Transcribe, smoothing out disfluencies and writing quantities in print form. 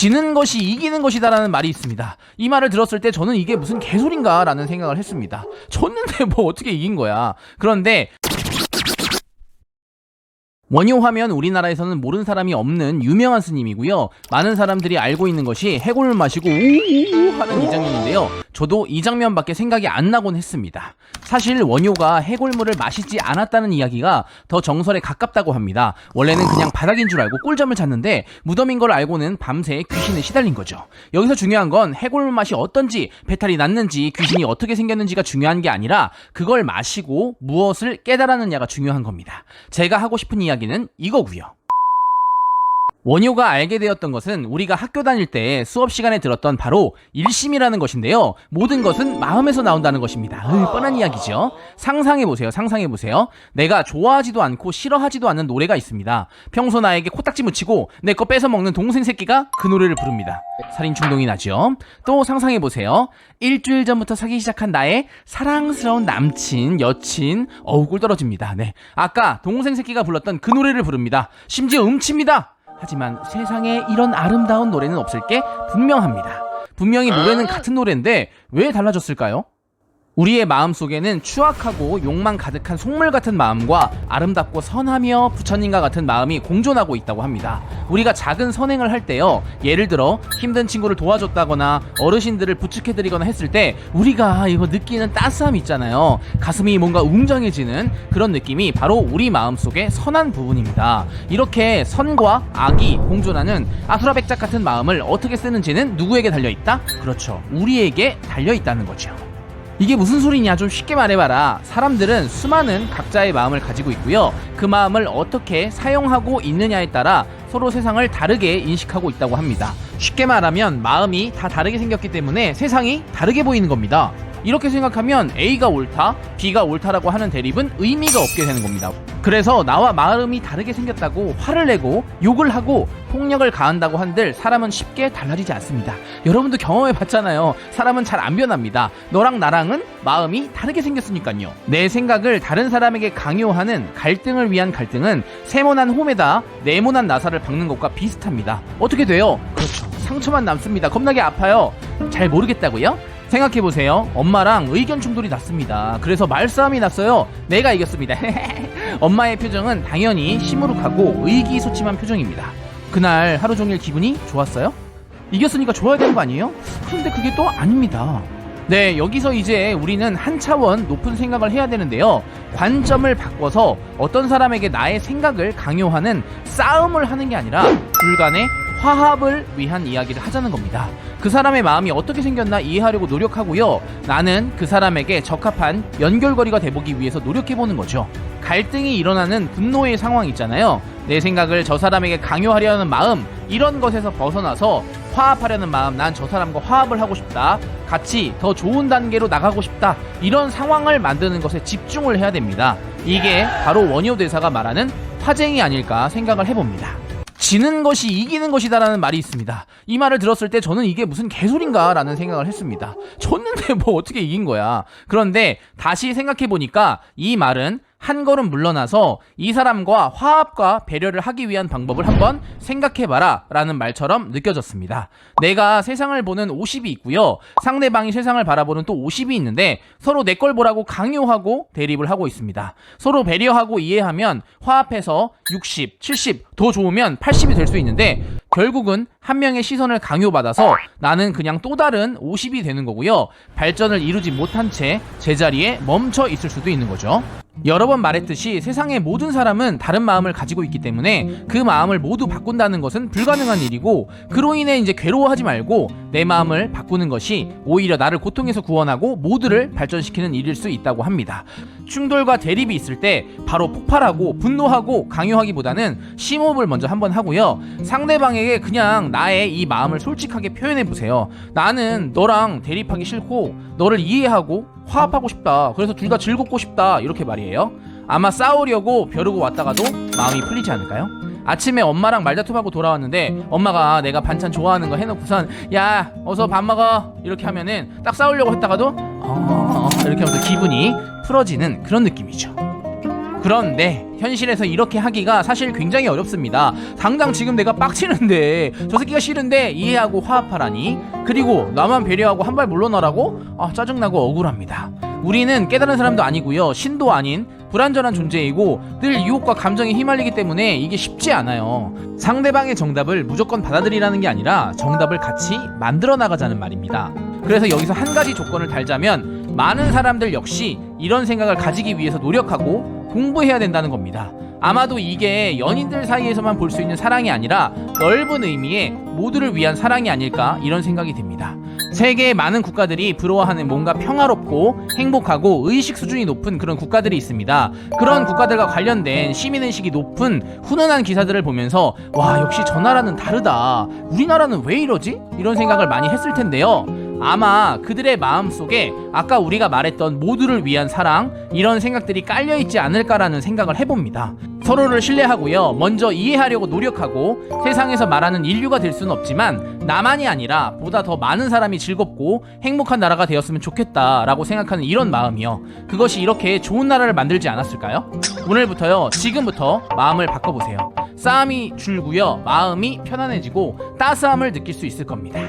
지는 것이 이기는 것이다라는 말이 있습니다. 이 말을 들었을 때 저는 이게 무슨 개소린가 라는 생각을 했습니다. 졌는데 뭐 어떻게 이긴 거야. 그런데 원효 하면 우리나라에서는 모르는 사람이 없는 유명한 스님이고요. 많은 사람들이 알고 있는 것이 해골물 마시고 우우우 하는 이 장면인데요. 저도 이 장면밖에 생각이 안 나곤 했습니다. 사실 원효가 해골물을 마시지 않았다는 이야기가 더 정설에 가깝다고 합니다. 원래는 그냥 바닥인 줄 알고 꿀잠을 잤는데 무덤인 걸 알고는 밤새 귀신에 시달린 거죠. 여기서 중요한 건 해골물 맛이 어떤지, 배탈이 났는지, 귀신이 어떻게 생겼는지가 중요한 게 아니라 그걸 마시고 무엇을 깨달았느냐가 중요한 겁니다. 제가 하고 싶은 이야기는 이거고요. 원효가 알게 되었던 것은 우리가 학교 다닐 때 수업 시간에 들었던 바로 일심이라는 것인데요. 모든 것은 마음에서 나온다는 것입니다. 뻔한 이야기죠. 상상해보세요. 상상해보세요. 내가 좋아하지도 않고 싫어하지도 않는 노래가 있습니다. 평소 나에게 코딱지 묻히고 내 거 뺏어 먹는 동생 새끼가 그 노래를 부릅니다. 살인 충동이 나죠. 또 상상해보세요. 일주일 전부터 사귀기 시작한 나의 사랑스러운 남친, 여친, 꿀 떨어집니다. 네, 아까 동생 새끼가 불렀던 그 노래를 부릅니다. 심지어 음치입니다. 하지만 세상에 이런 아름다운 노래는 없을 게 분명합니다. 분명히 노래는 같은 노래인데 왜 달라졌을까요? 우리의 마음속에는 추악하고 욕망 가득한 속물 같은 마음과 아름답고 선하며 부처님과 같은 마음이 공존하고 있다고 합니다. 우리가 작은 선행을 할 때요, 예를 들어 힘든 친구를 도와줬다거나 어르신들을 부축해드리거나 했을 때 우리가 이거 느끼는 따스함이 있잖아요. 가슴이 뭔가 웅장해지는 그런 느낌이 바로 우리 마음속의 선한 부분입니다. 이렇게 선과 악이 공존하는 아수라백작 같은 마음을 어떻게 쓰는지는 누구에게 달려있다? 그렇죠, 우리에게 달려있다는 거죠. 이게 무슨 소리냐, 좀 쉽게 말해봐라. 사람들은 수많은 각자의 마음을 가지고 있고요. 그 마음을 어떻게 사용하고 있느냐에 따라 서로 세상을 다르게 인식하고 있다고 합니다. 쉽게 말하면 마음이 다 다르게 생겼기 때문에 세상이 다르게 보이는 겁니다. 이렇게 생각하면 A가 옳다, B가 옳다라고 하는 대립은 의미가 없게 되는 겁니다. 그래서 나와 마음이 다르게 생겼다고 화를 내고 욕을 하고 폭력을 가한다고 한들 사람은 쉽게 달라지지 않습니다. 여러분도 경험해봤잖아요. 사람은 잘 안 변합니다. 너랑 나랑은 마음이 다르게 생겼으니까요. 내 생각을 다른 사람에게 강요하는 갈등을 위한 갈등은 세모난 홈에다 네모난 나사를 박는 것과 비슷합니다. 어떻게 돼요? 그렇죠, 상처만 남습니다. 겁나게 아파요. 잘 모르겠다고요? 생각해보세요. 엄마랑 의견 충돌이 났습니다. 그래서 말싸움이 났어요. 내가 이겼습니다. 엄마의 표정은 당연히 시무룩하고 의기소침한 표정입니다. 그날 하루 종일 기분이 좋았어요? 이겼으니까 좋아야 되는 거 아니에요? 그런데 그게 또 아닙니다. 네, 여기서 이제 우리는 한 차원 높은 생각을 해야 되는데요. 관점을 바꿔서 어떤 사람에게 나의 생각을 강요하는 싸움을 하는 게 아니라 불간의 화합을 위한 이야기를 하자는 겁니다. 그 사람의 마음이 어떻게 생겼나 이해하려고 노력하고요. 나는 그 사람에게 적합한 연결고리가 돼보기 위해서 노력해보는 거죠. 갈등이 일어나는 분노의 상황 있잖아요. 내 생각을 저 사람에게 강요하려는 마음, 이런 것에서 벗어나서 화합하려는 마음, 난 저 사람과 화합을 하고 싶다, 같이 더 좋은 단계로 나가고 싶다, 이런 상황을 만드는 것에 집중을 해야 됩니다. 이게 바로 원효 대사가 말하는 화쟁이 아닐까 생각을 해봅니다. 지는 것이 이기는 것이다 라는 말이 있습니다. 이 말을 들었을 때 저는 이게 무슨 개소린가 라는 생각을 했습니다. 졌는데 뭐 어떻게 이긴 거야. 그런데 다시 생각해보니까 이 말은 한 걸음 물러나서 이 사람과 화합과 배려를 하기 위한 방법을 한번 생각해봐라 라는 말처럼 느껴졌습니다. 내가 세상을 보는 50이 있고요, 상대방이 세상을 바라보는 또 50이 있는데 서로 내 걸 보라고 강요하고 대립을 하고 있습니다. 서로 배려하고 이해하면 화합해서 60, 70, 더 좋으면 80이 될 수 있는데 결국은 한 명의 시선을 강요받아서 나는 그냥 또 다른 50이 되는 거고요. 발전을 이루지 못한 채 제자리에 멈춰 있을 수도 있는 거죠. 여러 번 말했듯이 세상의 모든 사람은 다른 마음을 가지고 있기 때문에 그 마음을 모두 바꾼다는 것은 불가능한 일이고, 그로 인해 이제 괴로워하지 말고 내 마음을 바꾸는 것이 오히려 나를 고통에서 구원하고 모두를 발전시키는 일일 수 있다고 합니다. 충돌과 대립이 있을 때 바로 폭발하고 분노하고 강요하기보다는 심호흡을 먼저 한번 하고요. 상대방에게 그냥 나의 이 마음을 솔직하게 표현해보세요. 나는 너랑 대립하기 싫고 너를 이해하고 화합하고 싶다. 그래서 둘 다 즐겁고 싶다. 이렇게 말이에요. 아마 싸우려고 벼르고 왔다가도 마음이 풀리지 않을까요? 아침에 엄마랑 말다툼하고 돌아왔는데 엄마가 내가 반찬 좋아하는 거 해놓고선 야 어서 밥 먹어 이렇게 하면은 딱 싸우려고 했다가도 이렇게 하면서 기분이 풀어지는 그런 느낌이죠. 그런데 현실에서 이렇게 하기가 사실 굉장히 어렵습니다. 당장 지금 내가 빡치는데 저 새끼가 싫은데 이해하고 화합하라니, 그리고 나만 배려하고 한 발 물러나라고? 짜증나고 억울합니다. 우리는 깨달은 사람도 아니고요, 신도 아닌 불완전한 존재이고 늘 유혹과 감정에 휘말리기 때문에 이게 쉽지 않아요. 상대방의 정답을 무조건 받아들이라는 게 아니라 정답을 같이 만들어 나가자는 말입니다. 그래서 여기서 한 가지 조건을 달자면, 많은 사람들 역시 이런 생각을 가지기 위해서 노력하고 공부해야 된다는 겁니다. 아마도 이게 연인들 사이에서만 볼 수 있는 사랑이 아니라 넓은 의미의 모두를 위한 사랑이 아닐까, 이런 생각이 듭니다. 세계의 많은 국가들이 부러워하는 뭔가 평화롭고 행복하고 의식 수준이 높은 그런 국가들이 있습니다. 그런 국가들과 관련된 시민의식이 높은 훈훈한 기사들을 보면서 와, 역시 저 나라는 다르다, 우리나라는 왜 이러지? 이런 생각을 많이 했을 텐데요. 아마 그들의 마음속에 아까 우리가 말했던 모두를 위한 사랑, 이런 생각들이 깔려있지 않을까라는 생각을 해봅니다. 서로를 신뢰하고요, 먼저 이해하려고 노력하고, 세상에서 말하는 인류가 될 수는 없지만 나만이 아니라 보다 더 많은 사람이 즐겁고 행복한 나라가 되었으면 좋겠다라고 생각하는 이런 마음이요, 그것이 이렇게 좋은 나라를 만들지 않았을까요? 오늘부터요, 지금부터 마음을 바꿔보세요. 싸움이 줄고요, 마음이 편안해지고 따스함을 느낄 수 있을 겁니다.